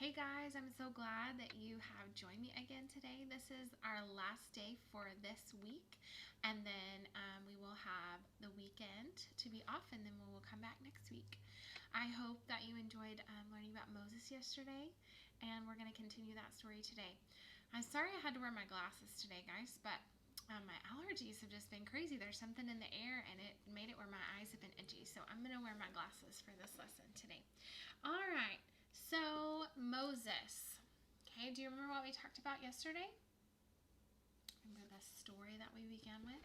Hey guys, I'm so glad that you have joined me again today. This is our last day for this week, and then we will have the weekend to be off, and then we will come back next week. I hope that you enjoyed learning about Moses yesterday, and we're going to continue that story today. I'm sorry I had to wear my glasses today, guys, but my allergies have just been crazy. There's something in the air, and it made it where my eyes have been itchy, so I'm going to wear my glasses for this lesson today. All right. So, Moses. Okay, do you remember what we talked about yesterday? Remember the story that we began with?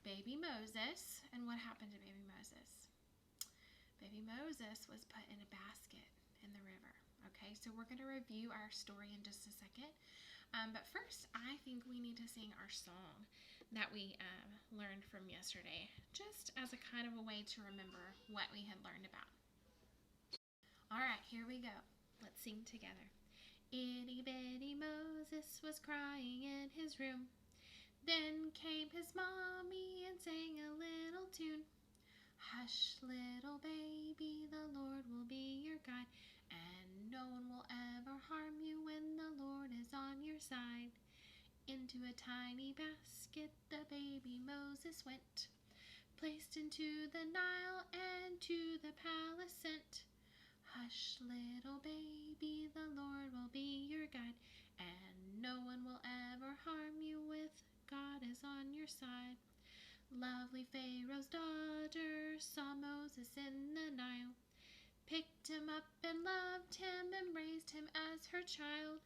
Baby Moses. And what happened to baby Moses? Baby Moses was put in a basket in the river. Okay, so we're going to review our story in just a second. But first, I think we need to sing our song that we learned from yesterday, just as a kind of a way to remember what we had learned about. All right, here we go. Let's sing together. Itty bitty Moses was crying in his room. Then came his mommy and sang a little tune. Hush, little baby, the Lord will be your guide, and no one will ever harm you when the Lord is on your side. Into a tiny basket the baby Moses went, placed into the Nile and to the palace sent. Hush, little baby, the Lord will be your guide, and no one will ever harm you with God is on your side. Lovely Pharaoh's daughter saw Moses in the Nile, picked him up and loved him and raised him as her child.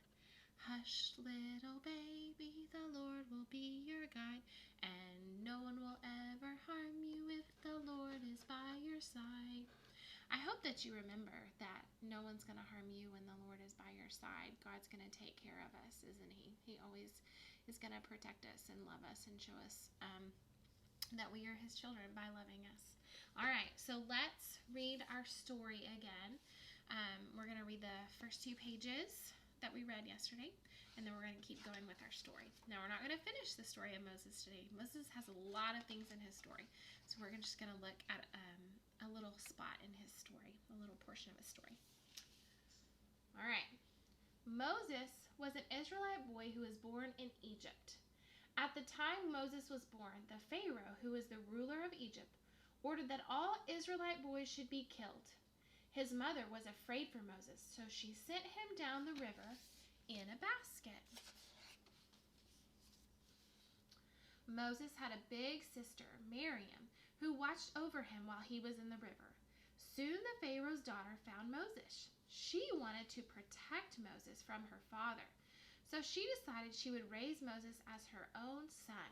Hush, little baby, the Lord will be your guide, and no one will ever harm you if the Lord is by your side. I hope that you remember that no one's going to harm you when the Lord is by your side. God's going to take care of us, isn't He? He always is going to protect us and love us and show us that we are His children by loving us. All right, so let's read our story again. We're going to read the first 2 pages that we read yesterday, and then we're going to keep going with our story. Now, we're not going to finish the story of Moses today. Moses has a lot of things in his story, so we're just going to look at a little spot in his story, a little portion of his story. All right. Moses was an Israelite boy who was born in Egypt. At the time Moses was born, the Pharaoh, who was the ruler of Egypt, ordered that all Israelite boys should be killed. His mother was afraid for Moses, so she sent him down the river in a basket. Moses had a big sister, Miriam, who watched over him while he was in the river. Soon the Pharaoh's daughter found Moses. She wanted to protect Moses from her father, so she decided she would raise Moses as her own son.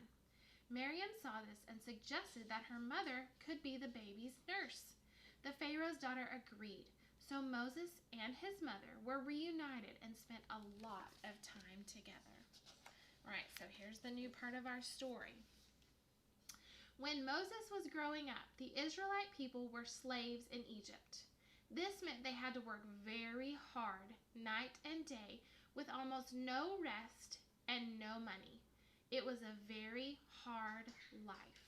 Miriam saw this and suggested that her mother could be the baby's nurse. The Pharaoh's daughter agreed, so Moses and his mother were reunited and spent a lot of time together. All right, so here's the new part of our story. When Moses was growing up, the Israelite people were slaves in Egypt. This meant they had to work very hard, night and day, with almost no rest and no money. It was a very hard life.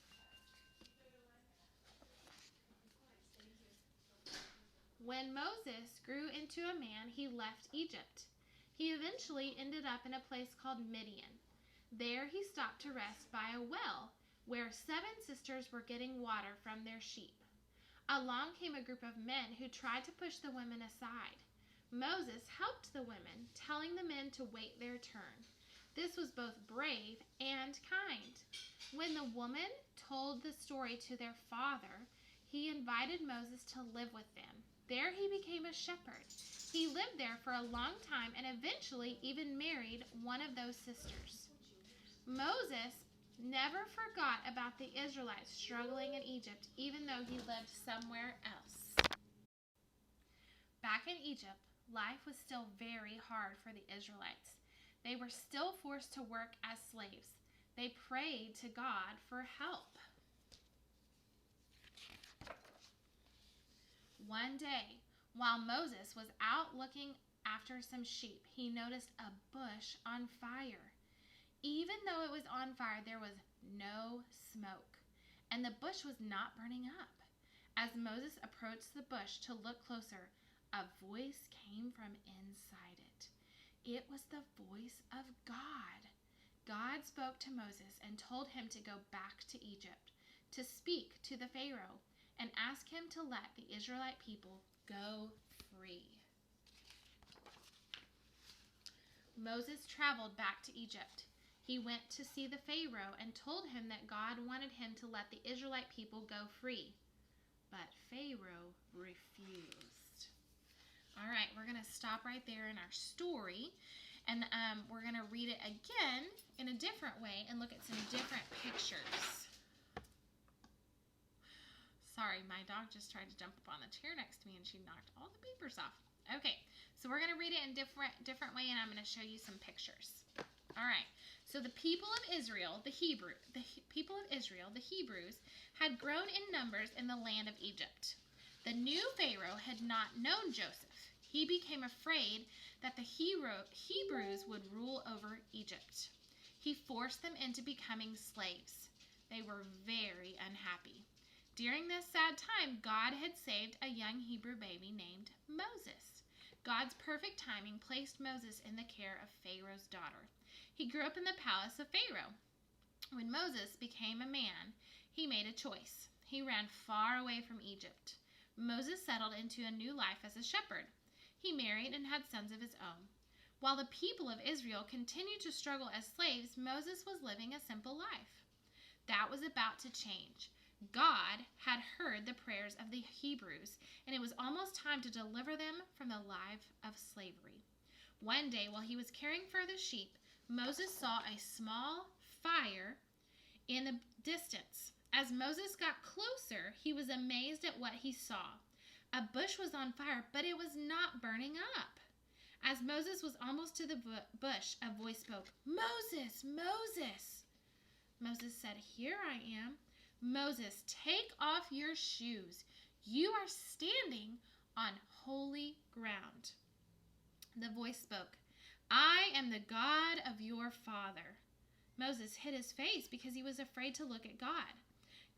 When Moses grew into a man, he left Egypt. He eventually ended up in a place called Midian. There he stopped to rest by a well where 7 sisters were getting water from their sheep. Along came a group of men who tried to push the women aside. Moses helped the women, telling the men to wait their turn. This was both brave and kind. When the woman told the story to their father, he invited Moses to live with them. There he became a shepherd. He lived there for a long time and eventually even married one of those sisters. Moses never forgot about the Israelites struggling in Egypt, even though he lived somewhere else. Back in Egypt, life was still very hard for the Israelites. They were still forced to work as slaves. They prayed to God for help. One day, while Moses was out looking after some sheep, he noticed a bush on fire. Even though it was on fire, there was no smoke, and the bush was not burning up. As Moses approached the bush to look closer, a voice came from inside it. It was the voice of God. God spoke to Moses and told him to go back to Egypt, to speak to the Pharaoh, and ask him to let the Israelite people go free. Moses traveled back to Egypt. He went to see the Pharaoh and told him that God wanted him to let the Israelite people go free. But Pharaoh refused. All right, we're going to stop right there in our story. And we're going to read it again in a different way and look at some different pictures. Sorry, my dog just tried to jump up on the chair next to me and she knocked all the papers off. Okay, so we're going to read it in different way, and I'm going to show you some pictures. All right, so the people of Israel, the Hebrews, had grown in numbers in the land of Egypt. The new Pharaoh had not known Joseph. He became afraid that the Hebrews would rule over Egypt. He forced them into becoming slaves. They were very unhappy. During this sad time, God had saved a young Hebrew baby named Moses. God's perfect timing placed Moses in the care of Pharaoh's daughter. He grew up in the palace of Pharaoh. When Moses became a man, he made a choice. He ran far away from Egypt. Moses settled into a new life as a shepherd. He married and had sons of his own. While the people of Israel continued to struggle as slaves, Moses was living a simple life. That was about to change. God had heard the prayers of the Hebrews, and it was almost time to deliver them from the life of slavery. One day, while he was caring for the sheep, Moses saw a small fire in the distance. As Moses got closer, he was amazed at what he saw. A bush was on fire, but it was not burning up. As Moses was almost to the bush, a voice spoke, "Moses, Moses!" Moses said, "Here I am." "Moses, take off your shoes. You are standing on holy ground." The voice spoke, "I am the God of your father." Moses hid his face because he was afraid to look at God.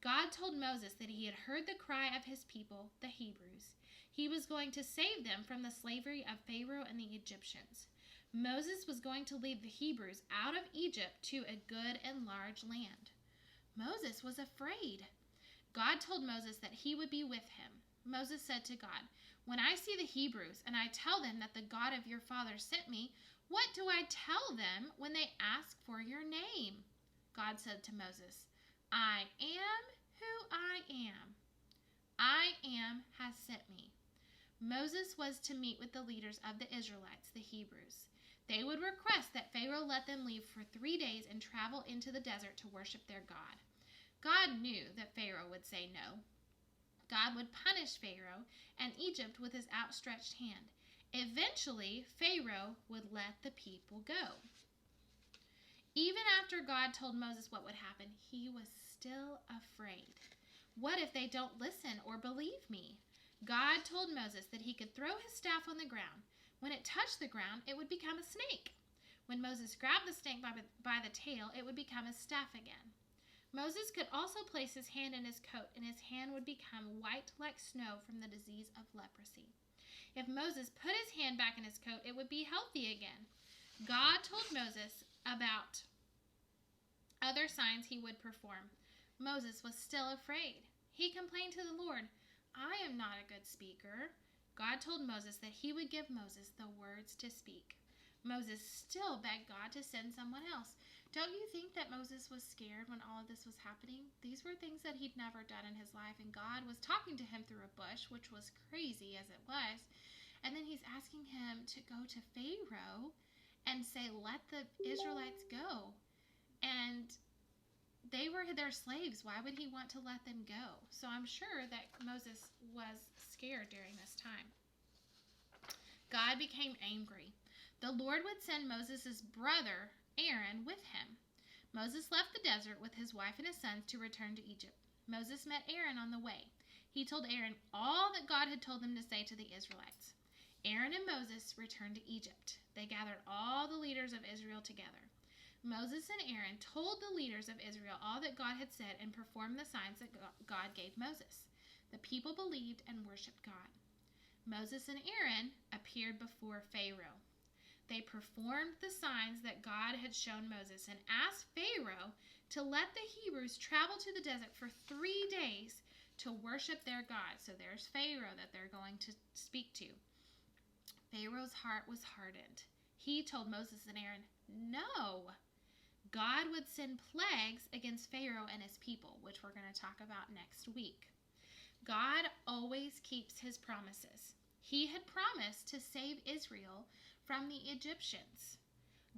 God told Moses that he had heard the cry of his people, the Hebrews. He was going to save them from the slavery of Pharaoh and the Egyptians. Moses was going to lead the Hebrews out of Egypt to a good and large land. Moses was afraid. God told Moses that he would be with him. Moses said to God, "When I see the Hebrews and I tell them that the God of your father sent me, what do I tell them when they ask for your name?" God said to Moses, "I am who I am. I am has sent me." Moses was to meet with the leaders of the Israelites, the Hebrews. They would request that Pharaoh let them leave for 3 days and travel into the desert to worship their God. God knew that Pharaoh would say no. God would punish Pharaoh and Egypt with his outstretched hand. Eventually, Pharaoh would let the people go. Even after God told Moses what would happen, he was still afraid. What if they don't listen or believe me? God told Moses that he could throw his staff on the ground. When it touched the ground, it would become a snake. When Moses grabbed the snake by the tail, it would become a staff again. Moses could also place his hand in his coat, and his hand would become white like snow from the disease of leprosy. If Moses put his hand back in his coat, it would be healthy again. God told Moses about other signs he would perform. Moses was still afraid. He complained to the Lord, "I am not a good speaker." God told Moses that he would give Moses the words to speak. Moses still begged God to send someone else. Don't you think that Moses was scared when all of this was happening? These were things that he'd never done in his life, and God was talking to him through a bush, which was crazy as it was. And then he's asking him to go to Pharaoh and say, "Let the Israelites go." And they were their slaves. Why would he want to let them go? So I'm sure that Moses was scared during this time. God became angry. The Lord would send Moses' brother, Aaron, with him. Moses left the desert with his wife and his sons to return to Egypt. Moses met Aaron on the way. He told Aaron all that God had told them to say to the Israelites. Aaron and Moses returned to Egypt. They gathered all the leaders of Israel together. Moses and Aaron told the leaders of Israel all that God had said and performed the signs that God gave Moses. The people believed and worshiped God. Moses and Aaron appeared before Pharaoh. They performed the signs that God had shown Moses and asked Pharaoh to let the Hebrews travel to the desert for 3 days to worship their God. So there's Pharaoh that they're going to speak to. Pharaoh's heart was hardened. He told Moses and Aaron, no, God would send plagues against Pharaoh and his people, which we're going to talk about next week. God always keeps his promises. He had promised to save Israel from the Egyptians.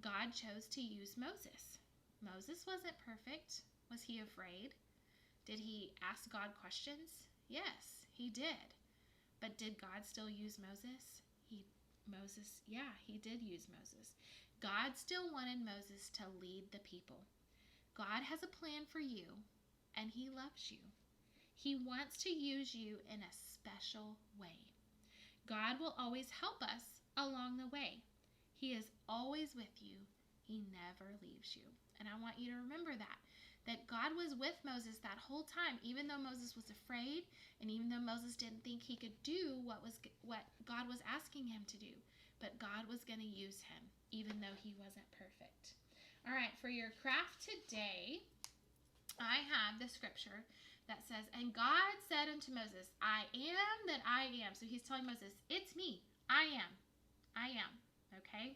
God chose to use Moses. Moses wasn't perfect. Was he afraid? Did he ask God questions? Yes, he did. But did God still use Moses? He did use Moses. God still wanted Moses to lead the people. God has a plan for you, and he loves you. He wants to use you in a special way. God will always help us along the way. He is always with you. He never leaves you. And I want you to remember that God was with Moses that whole time, even though Moses was afraid, and even though Moses didn't think he could do what God was asking him to do. But God was going to use him, even though he wasn't perfect. All right, for your craft today, I have the scripture that says, and God said unto Moses, I am that I am. So he's telling Moses, it's me. I am. Okay?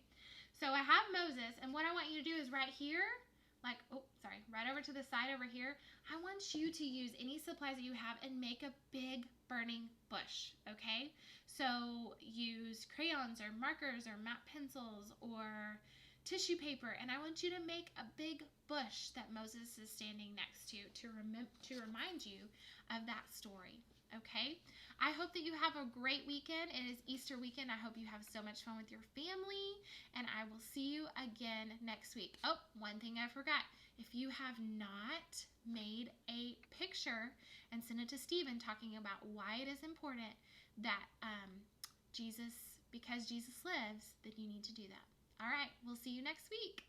So I have Moses, and what I want you to do is right here, right over to the side over here, I want you to use any supplies that you have and make a big burning bush, okay? So use crayons or markers or matte pencils or tissue paper, and I want you to make a big bush that Moses is standing next to remind you of that story, okay? I hope that you have a great weekend. It is Easter weekend. I hope you have so much fun with your family, and I will see you again next week. Oh, one thing I forgot. If you have not made a picture and sent it to Stephen talking about why it is important that because Jesus lives, then you need to do that. All right, we'll see you next week.